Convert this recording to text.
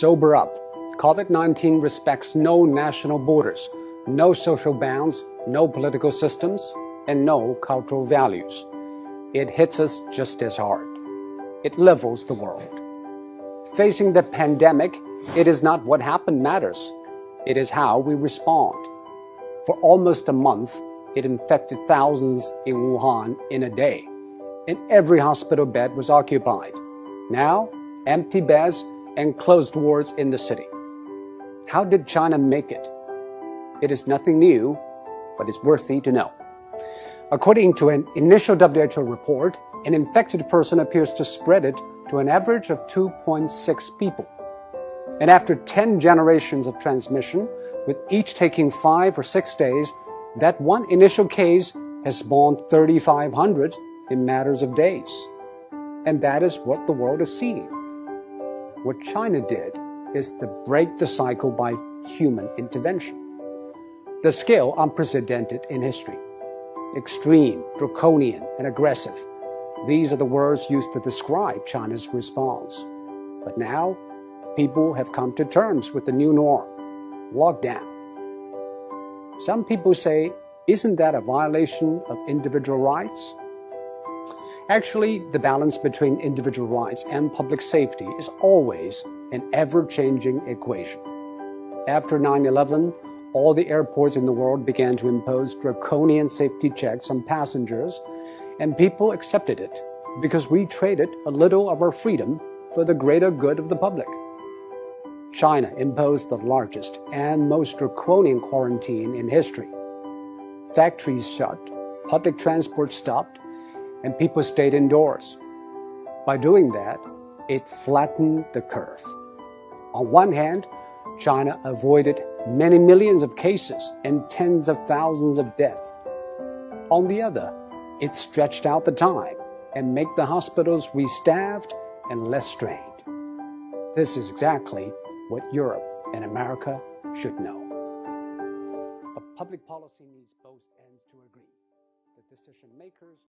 Sober up. COVID-19 respects no national borders, no social bounds, no political systems, and no cultural values. It hits us just as hard. It levels the world. Facing the pandemic, it is not what happened matters. It is how we respond. For almost a month, it infected thousands in Wuhan in a day, and every hospital bed was occupied. Now, empty beds and closed wards in the city. How did China make it? It is nothing new, but it's worthy to know. According to an initial WHO report, an infected person appears to spread it to an average of 2.6 people. And after 10 generations of transmission, with each taking 5 or 6 days, that one initial case has spawned 3,500 in matters of days. And that is what the world is seeing. What China did is to break the cycle by human intervention. The scale unprecedented in history. Extreme, draconian, and aggressive. These are the words used to describe China's response. But now, people have come to terms with the new norm, lockdown. Some people say, isn't that a violation of individual rights? Actually, the balance between individual rights and public safety is always an ever-changing equation. After 9/11, all the airports in the world began to impose draconian safety checks on passengers, and people accepted it because we traded a little of our freedom for the greater good of the public. China imposed the largest and most draconian quarantine in history. Factories shut, public transport stopped, and people stayed indoors. By doing that, it flattened the curve. On one hand, China avoided many millions of cases and tens of thousands of deaths. On the other, it stretched out the time and made the hospitals restaffed and less strained. This is exactly what Europe and America should know. But public policy needs both ends to agree. The decision makers